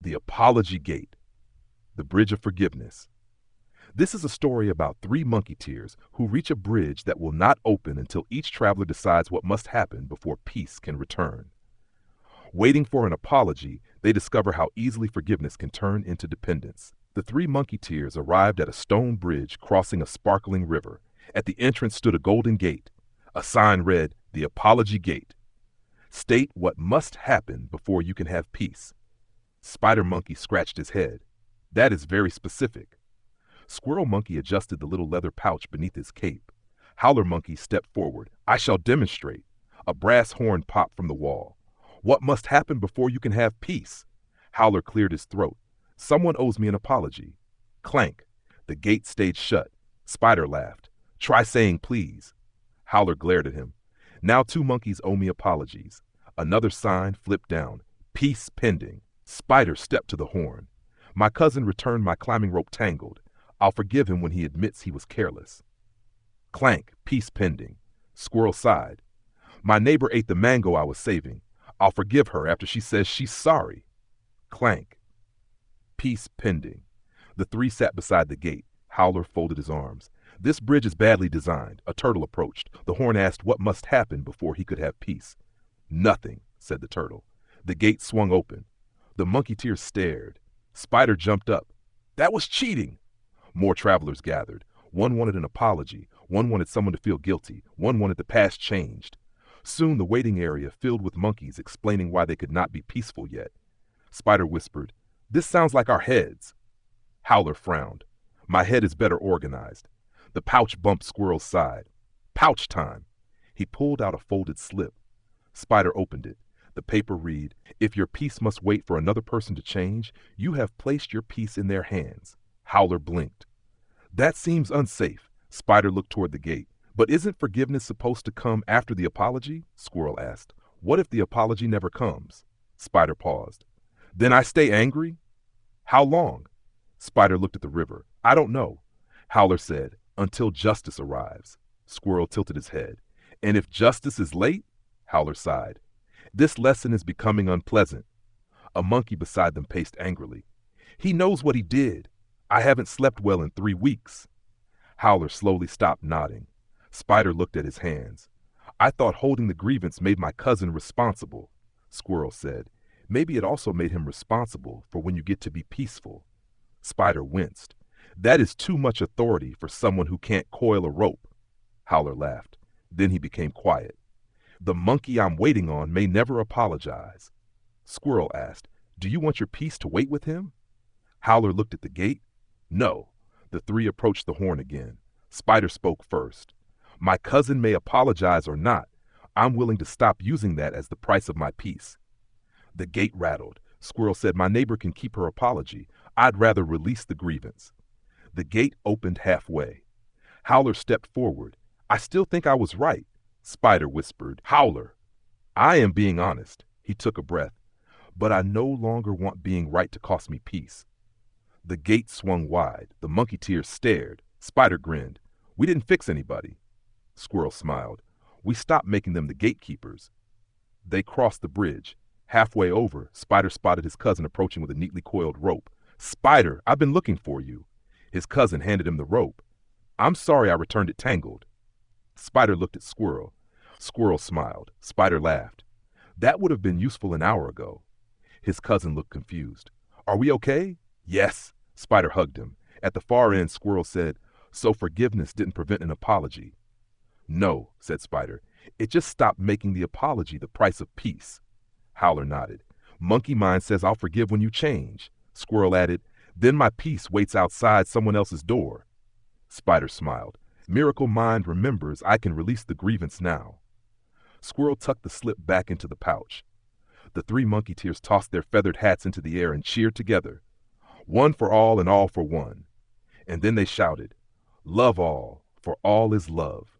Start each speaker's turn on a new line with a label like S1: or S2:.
S1: The Apology Gate, the Bridge of Forgiveness. This is a story about three monkeyteers who reach a bridge that will not open until each traveler decides what must happen before peace can return. Waiting for an apology, they discover how easily forgiveness can turn into dependence. The three monkeyteers arrived at a stone bridge crossing a sparkling river. At the entrance stood a golden gate. A sign read, "The Apology Gate." State what must happen before you can have peace. Spider Monkey scratched his head. That is very specific. Squirrel Monkey adjusted the little leather pouch beneath his cape. Howler Monkey stepped forward. I shall demonstrate. A brass horn popped from the wall. What must happen before you can have peace? Howler cleared his throat. Someone owes me an apology. Clank. The gate stayed shut. Spider laughed. Try saying please. Howler glared at him. Now 2 monkeys owe me apologies. Another sign flipped down. Peace pending. Spider stepped to the horn. My cousin returned my climbing rope tangled. I'll forgive him when he admits he was careless. Clank. Peace pending. Squirrel sighed. My neighbor ate the mango I was saving. I'll forgive her after she says she's sorry. Clank. Peace pending. The 3 sat beside the gate. Howler folded his arms. This bridge is badly designed. A turtle approached. The horn asked what must happen before he could have peace. Nothing, said the turtle. The gate swung open. The monkeyteers stared. Spider jumped up. That was cheating. More travelers gathered. One wanted an apology. One wanted someone to feel guilty. One wanted the past changed. Soon the waiting area filled with monkeys explaining why they could not be peaceful yet. Spider whispered, This sounds like our heads. Howler frowned. My head is better organized. The pouch bumped Squirrel's side. Pouch time. He pulled out a folded slip. Spider opened it. The paper read, If your peace must wait for another person to change, you have placed your peace in their hands. Howler blinked. That seems unsafe. Spider looked toward the gate. But isn't forgiveness supposed to come after the apology? Squirrel asked. What if the apology never comes? Spider paused. Then I stay angry? How long? Spider looked at the river. I don't know. Howler said, Until justice arrives. Squirrel tilted his head. And if justice is late? Howler sighed. This lesson is becoming unpleasant. A monkey beside them paced angrily. He knows what he did. I haven't slept well in 3 weeks. Howler slowly stopped nodding. Spider looked at his hands. I thought holding the grievance made my cousin responsible. Squirrel said. Maybe it also made him responsible for when you get to be peaceful. Spider winced. That is too much authority for someone who can't coil a rope. Howler laughed. Then he became quiet. The monkey I'm waiting on may never apologize. Squirrel asked, Do you want your peace to wait with him? Howler looked at the gate. No. The 3 approached the horn again. Spider spoke first. My cousin may apologize or not. I'm willing to stop using that as the price of my peace. The gate rattled. Squirrel said, My neighbor can keep her apology. I'd rather release the grievance. The gate opened halfway. Howler stepped forward. I still think I was right. Spider whispered, Howler. I am being honest. He took a breath. But I no longer want being right to cost me peace. The gate swung wide. The monkeyteers stared. Spider grinned. We didn't fix anybody. Squirrel smiled. We stopped making them the gatekeepers. They crossed the bridge. Halfway over, Spider spotted his cousin approaching with a neatly coiled rope. Spider, I've been looking for you. His cousin handed him the rope. I'm sorry I returned it tangled. Spider looked at Squirrel. Squirrel smiled. Spider laughed. That would have been useful an hour ago. His cousin looked confused. Are we okay? Yes. Spider hugged him. At the far end, Squirrel said, So forgiveness didn't prevent an apology. No, said Spider. It just stopped making the apology the price of peace. Howler nodded. Monkey mind says I'll forgive when you change. Squirrel added, Then my peace waits outside someone else's door. Spider smiled. Miracle mind remembers I can release the grievance now. Squirrel tucked the slip back into the pouch. The 3 monkeyteers tossed their feathered hats into the air and cheered together. One for all and all for one. And then they shouted, Love all, for all is love.